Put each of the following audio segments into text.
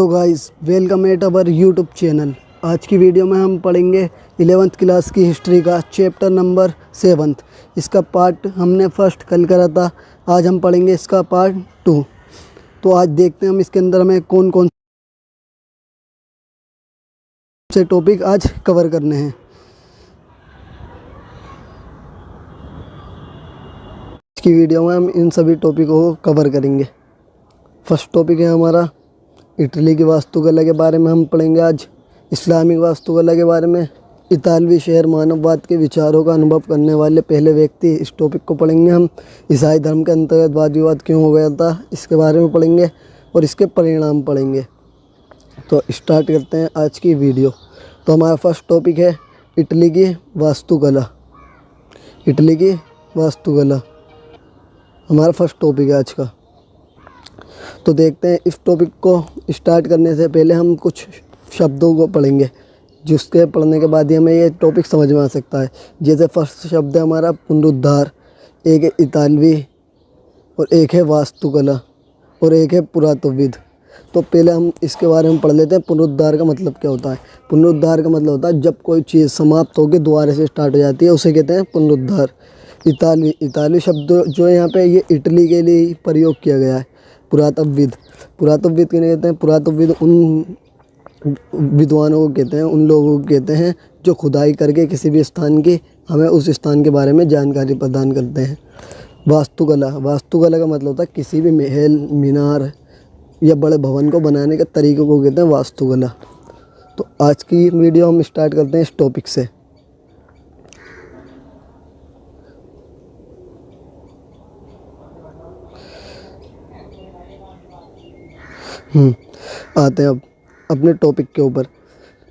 Hello guys, welcome at our YouTube channel. आज की video में हम पढ़ेंगे 11th क्लास की हिस्ट्री का चैप्टर नंबर 7। इसका पार्ट हमने फर्स्ट कल करा था। आज हम पढ़ेंगे इसका पार्ट 2। तो आज देखते हैं हम इसके अंदर हमें कौन कौन से टॉपिक आज कवर करने हैं। आज की वीडियो में हम इन सभी टॉपिकों को कवर करेंगे। फर्स्ट टॉपिक है हमारा इटली की वास्तुकला के बारे में हम पढ़ेंगे। आज इस्लामिक वास्तुकला के बारे में इतालवी शहर मानववाद के विचारों का अनुभव करने वाले पहले व्यक्ति, इस टॉपिक को पढ़ेंगे हम। ईसाई धर्म के अंतर्गत वाद विवाद क्यों हो गया था, इसके बारे में पढ़ेंगे और इसके परिणाम पढ़ेंगे। तो स्टार्ट करते हैं आज की वीडियो। तो हमारा फर्स्ट टॉपिक है इटली की वास्तुकला। इटली की वास्तुकला हमारा फर्स्ट टॉपिक है आज का। तो देखते हैं, इस टॉपिक को स्टार्ट करने से पहले हम कुछ शब्दों को पढ़ेंगे, जिसके पढ़ने के बाद ही हमें ये टॉपिक समझ में आ सकता है। जैसे फर्स्ट शब्द है हमारा पुनरुद्धार, एक है इतालवी और एक है वास्तुकला और एक है पुरातत्वविद। तो पहले हम इसके बारे में पढ़ लेते हैं। पुनरुद्धार का मतलब क्या होता है? पुनरुद्धार का मतलब होता है जब कोई चीज़ समाप्त होकर दोबारा से स्टार्ट हो जाती है, उसे कहते हैं पुनरुद्धार। इतालवी शब्द जो है यहाँ पे ये इटली के लिए प्रयोग किया गया है। पुरातत्वविद किन्हें कहते हैं? पुरातत्वविद उन विद्वानों को कहते हैं, उन लोगों को कहते हैं जो खुदाई करके किसी भी स्थान की हमें उस स्थान के बारे में जानकारी प्रदान करते हैं। वास्तुकला का मतलब होता है किसी भी महल, मीनार या बड़े भवन को बनाने के तरीके को कहते हैं वास्तुकला। तो आज की वीडियो हम स्टार्ट करते हैं इस टॉपिक से। आते हैं अब अपने टॉपिक के ऊपर।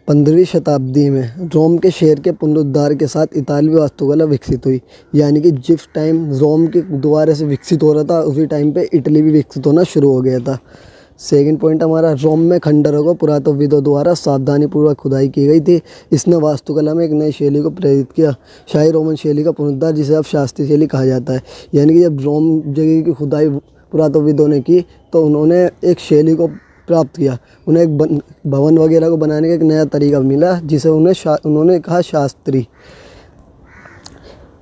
15वीं शताब्दी में रोम के शहर के पुनरुद्धार के साथ इतालवी वास्तुकला विकसित हुई। यानी कि जिस टाइम रोम के दोबारा से विकसित हो रहा था, उसी टाइम पे इटली भी विकसित होना शुरू हो गया था। सेकंड पॉइंट हमारा, रोम में खंडरों को पुरातत्वविदों द्वारा सावधानीपूर्वक खुदाई की गई थी। इसने वास्तुकला में एक नई शैली को प्रेरित किया, शाही रोमन शैली का पुनरुद्धार, जिसे अब शास्त्रीय शैली कहा जाता है। यानी कि जब रोम जगह की खुदाई पुरातत्वविदों ने की तो उन्होंने एक शैली को प्राप्त किया, उन्हें एक भवन वगैरह को बनाने का एक नया तरीका मिला, जिसे उन्होंने कहा शास्त्री।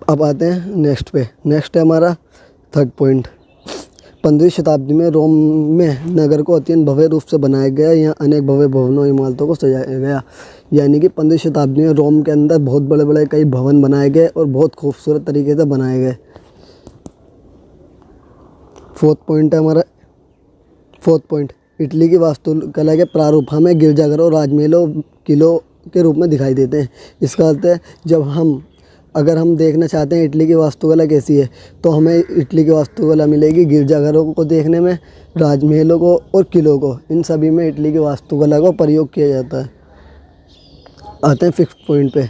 अब आते हैं नेक्स्ट पे। नेक्स्ट है हमारा थर्ड पॉइंट। 15वीं शताब्दी में रोम में नगर को अत्यंत भव्य रूप से बनाया गया। यहाँ अनेक भव्य भवनों इमारतों को सजाया गया। यानी कि 15वीं शताब्दी में रोम के अंदर बहुत बड़े बड़े कई भवन बनाए गए और बहुत खूबसूरत तरीके से बनाए गए। फोर्थ पॉइंट है हमारा। इटली की वास्तुकला के प्रारूप हमें गिरजाघरों, राजमहलों, किलों के रूप में दिखाई देते हैं। इसका अर्थ है अगर हम देखना चाहते हैं इटली की वास्तुकला कैसी है, तो हमें इटली की वास्तुकला मिलेगी गिरजाघरों को देखने में, राजमहलों को और किलों को। इन सभी में इटली की वास्तुकला को प्रयोग किया जाता है। आते हैं फिफ्थ पॉइंट पे।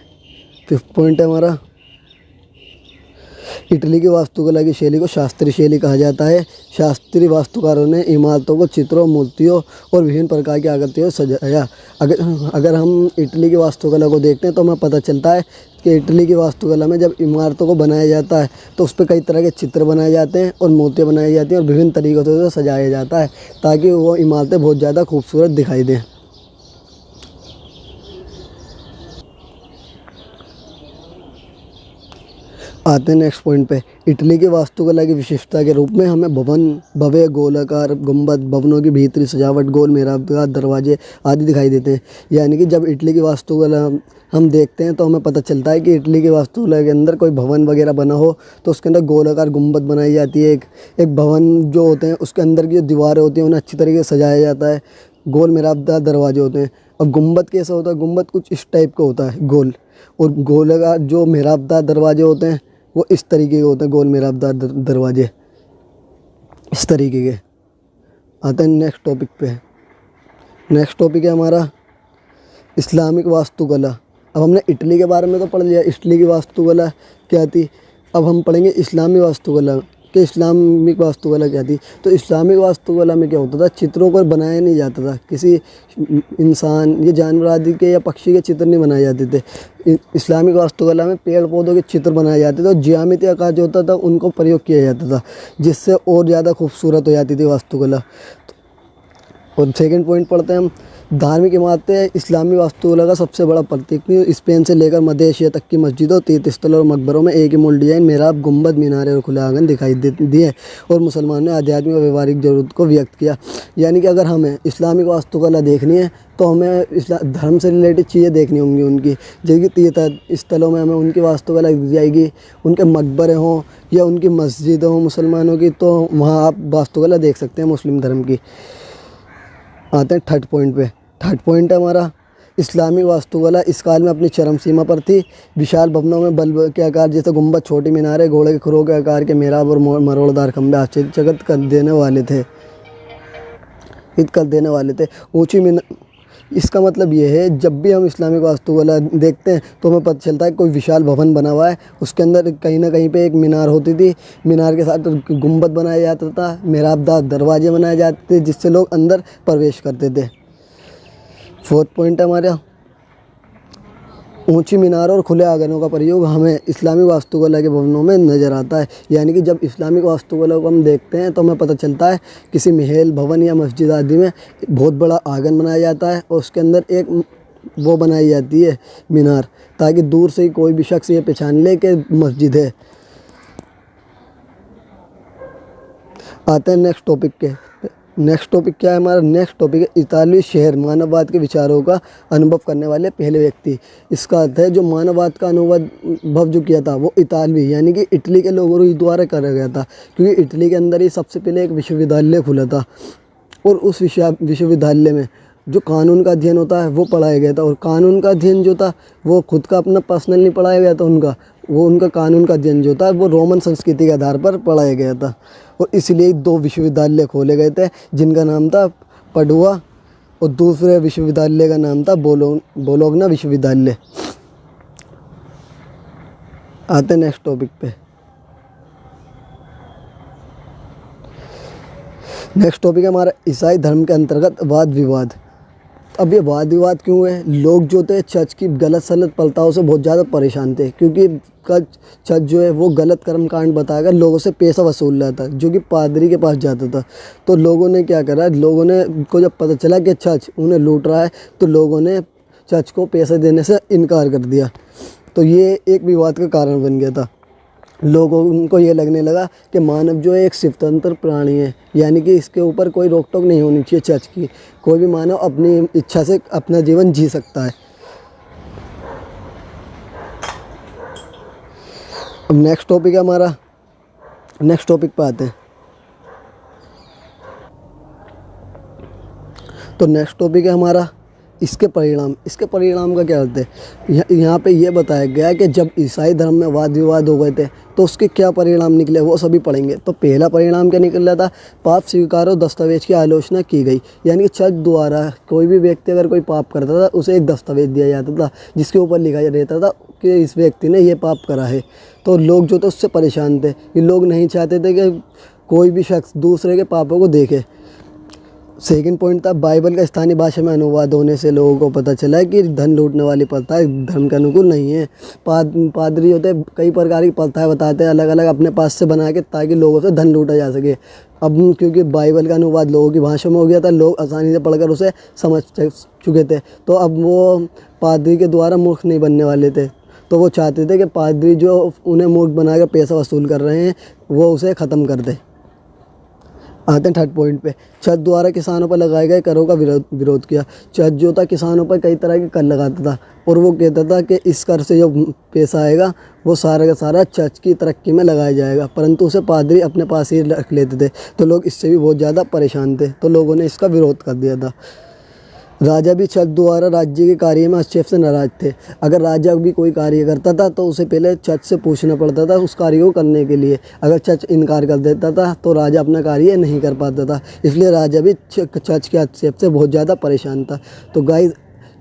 फिफ्थ पॉइंट है हमारा, इटली की वास्तुकला की शैली को शास्त्रीय शैली कहा जाता है। शास्त्रीय वास्तुकारों ने इमारतों को चित्रों, मूर्तियों और विभिन्न प्रकार की आकृतियों से सजाया। अगर हम इटली की वास्तुकला को देखते हैं तो हमें पता चलता है कि इटली की वास्तुकला में जब इमारतों को बनाया जाता है तो उस पर कई तरह के चित्र बनाए जाते हैं और मूर्तियाँ बनाई जाती हैं और विभिन्न तरीक़ों से सजाया जाता है, ताकि वो इमारतें बहुत ज़्यादा खूबसूरत दिखाई दें। आते हैं नेक्स्ट पॉइंट पे। इटली की वास्तुकला की विशेषता के रूप में हमें भव्य गोलाकार गुंबद, भवनों की भीतरी सजावट, गोल मेहराब, दरवाजे आदि दिखाई देते हैं। यानी कि जब इटली की वास्तुकला हम देखते हैं तो हमें पता चलता है कि इटली की वास्तुकला के अंदर कोई भवन वगैरह बना हो तो उसके अंदर गोलाकार गुंबद बनाई जाती है। एक भवन जो होते हैं उसके अंदर की जो दीवारें होती हैं उन्हें अच्छी तरीके से सजाया जाता है। गोल मेहराबदार दरवाजे होते हैं। अब गुंबद कैसा होता है? गुंबद कुछ इस टाइप का होता है, गोल, और गोलाकार जो मेहराबदार दरवाजे होते हैं वो इस तरीके के होते हैं, गोल मेहराबदार दरवाजे इस तरीके के। आते हैं नेक्स्ट टॉपिक पे। नेक्स्ट टॉपिक है हमारा इस्लामिक वास्तुकला। अब हमने इटली के बारे में तो पढ़ लिया, इटली की वास्तुकला क्या थी। अब हम पढ़ेंगे इस्लामी वास्तुकला कि इस्लामिक वास्तुकला क्या थी। तो इस्लामिक वास्तुकला में क्या होता था? चित्रों को बनाया नहीं जाता था, किसी इंसान या जानवर आदि के या पक्षी के चित्र नहीं बनाए जाते थे। इस्लामिक वास्तुकला में पेड़ पौधों के चित्र बनाए जाते थे और ज्यामितीय आकार जो होता था उनको प्रयोग किया जाता था, जिससे और ज़्यादा खूबसूरत हो जाती थी वास्तुकला। और सेकंड पॉइंट पढ़ते हैं हम, धार्मिक इमारतें इस्लामी वास्तुकला का सबसे बड़ा प्रतीक। स्पेन से लेकर मध्य एशिया तक की मस्जिदों, तीर्थ स्थलों और मकबरों में एक ही मूल डिजाइन, मेहराब, गुंबद, मीनारे और खुले आंगन दिखाई दिए और मुसलमानों ने आध्यात्मिक और व्यवहारिक जरूरत को व्यक्त किया। यानी कि अगर हमें इस्लामिक वास्तुकला देखनी है तो हमें धर्म से रिलेटेड चीज़ें देखनी होंगी उनकी, जैसे कि तीर्थ स्थलों में हमें उनकी वास्तुकला दिख जाएगी, उनके मकबरे हों या उनकी मस्जिद हों मुसलमानों की, तो वहाँ आप वास्तुकला देख सकते हैं मुस्लिम धर्म की। आते हैं थर्ड पॉइंट पे। थर्ड पॉइंट है हमारा, इस्लामिक वास्तुकला इस काल में अपनी चरम सीमा पर थी। विशाल भवनों में बल्ब के आकार जैसे गुंबद, छोटी मीनारें, घोड़े के खुरों के आकार के मेहराब और मरोड़दार खंभे आश्चर्यचकित कर देने वाले थे। ऊंची मीनार, इसका मतलब ये है जब भी हम इस्लामिक वास्तुकला देखते हैं तो हमें पता चलता है कोई विशाल भवन बना हुआ है, उसके अंदर कहीं ना कहीं पे एक मीनार होती थी, मीनार के साथ गुंबद बनाया जाता था, मेहराबदार दरवाजे बनाए जाते थे जिससे लोग अंदर प्रवेश करते थे। फोर्थ पॉइंट है हमारा, ऊंची मीनारों और खुले आंगनों का प्रयोग हमें इस्लामिक वास्तुकला के भवनों में नज़र आता है। यानी कि जब इस्लामिक वास्तुकला को हम देखते हैं तो हमें पता चलता है किसी महल, भवन या मस्जिद आदि में बहुत बड़ा आंगन बनाया जाता है और उसके अंदर एक वो बनाई जाती है मीनार, ताकि दूर से ही कोई भी शख्स ये पहचान ले कि मस्जिद है। आते हैं नेक्स्ट टॉपिक के। नेक्स्ट टॉपिक क्या है हमारा? नेक्स्ट टॉपिक है इतालवी शहर, मानववाद के विचारों का अनुभव करने वाले पहले व्यक्ति। इसका अर्थ है जो मानववाद का अनुभव जो किया था वो इतालवी यानी कि इटली के लोगों द्वारा करा गया था, क्योंकि इटली के अंदर ही सबसे पहले एक विश्वविद्यालय खुला था और उस विश्वविद्यालय में जो कानून का अध्ययन होता है वो पढ़ाया गया था। और कानून का अध्ययन जो था वो खुद का अपना पर्सनल नहीं पढ़ाया गया था उनका कानून का अध्ययन जो था वो रोमन संस्कृति के आधार पर पढ़ाया गया था। और इसलिए 2 विश्वविद्यालय खोले गए थे जिनका नाम था पडुआ और दूसरे विश्वविद्यालय का नाम था बोलोग्ना विश्वविद्यालय। आते नेक्स्ट टॉपिक पे। नेक्स्ट टॉपिक है हमारा ईसाई धर्म के अंतर्गत वाद विवाद। अब ये वाद विवाद क्यों है? लोग जो थे चर्च की गलत सलत प्रथाओं से बहुत ज़्यादा परेशान थे, क्योंकि चर्च जो है वो गलत कर्मकांड बताकर लोगों से पैसा वसूल रहा था, जो कि पादरी के पास जाता था। तो लोगों ने क्या करा, लोगों ने को जब पता चला कि चर्च उन्हें लूट रहा है तो लोगों ने चर्च को पैसे देने से इनकार कर दिया। तो ये एक विवाद का कारण बन गया था। लोगों को ये लगने लगा कि मानव जो है एक स्वतंत्र प्राणी है, यानी कि इसके ऊपर कोई रोक टोक नहीं होनी चाहिए चर्च की, कोई भी मानव अपनी इच्छा से अपना जीवन जी सकता है। अब नेक्स्ट टॉपिक है हमारा, नेक्स्ट टॉपिक पे आते हैं। तो नेक्स्ट टॉपिक है हमारा इसके परिणाम का क्या अर्थ है? यहाँ पे ये बताया गया है कि जब ईसाई धर्म में वाद विवाद हो गए थे तो उसके क्या परिणाम निकले वो सभी पढ़ेंगे। तो पहला परिणाम क्या निकल रहा था? पाप स्वीकार और दस्तावेज की आलोचना की गई। यानी कि चर्च द्वारा कोई भी व्यक्ति अगर कोई पाप करता था उसे एक दस्तावेज दिया जाता था जिसके ऊपर लिखा रहता था कि इस व्यक्ति ने ये पाप करा है। तो लोग जो थे उससे परेशान थे, ये लोग नहीं चाहते थे कि कोई भी शख्स दूसरे के पापों को देखे। सेकंड पॉइंट था बाइबल का स्थानीय भाषा में अनुवाद होने से लोगों को पता चला कि धन लूटने वाली प्रथाएं धर्म के अनुकूल नहीं है। पादरी होते कई प्रकार की प्रथाएं बताते हैं अलग अलग अपने पास से बना के, ताकि लोगों से धन लूटा जा सके। अब क्योंकि बाइबल का अनुवाद लोगों की भाषा में हो गया था, लोग आसानी से पढ़कर उसे समझ चुके थे, तो अब वो पादरी के द्वारा मूर्ख नहीं बनने वाले थे। तो वो चाहते थे कि पादरी जो उन्हें मूर्ख बनाकर पैसा वसूल कर रहे हैं वो उसे ख़त्म कर दे। आते हैं थर्ड पॉइंट पे। चर्च द्वारा किसानों पर लगाए गए करों का विरोध किया। चर्च जो था किसानों पर कई तरह के कर लगाता था और वो कहता था कि इस कर से जो पैसा आएगा वो सारा का सारा चर्च की तरक्की में लगाया जाएगा, परंतु उसे पादरी अपने पास ही रख लेते थे। तो लोग इससे भी बहुत ज़्यादा परेशान थे, तो लोगों ने इसका विरोध कर दिया था। राजा भी चर्च द्वारा राज्य के कार्य में हस्तक्षेप से नाराज थे। अगर राजा भी कोई कार्य करता था तो उसे पहले चर्च से पूछना पड़ता था उस कार्य को करने के लिए। अगर चर्च इनकार कर देता था तो राजा अपना कार्य नहीं कर पाता था, इसलिए राजा भी चर्च के हस्तक्षेप से बहुत ज़्यादा परेशान था। तो गाइस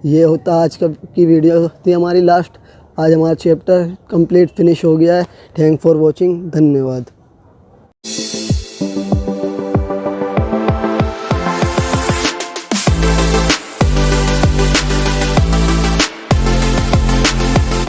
ये होता आज की वीडियो थी हमारी लास्ट। आज हमारा चैप्टर कंप्लीट फिनिश हो गया है। थैंक फॉर वॉचिंग, धन्यवाद।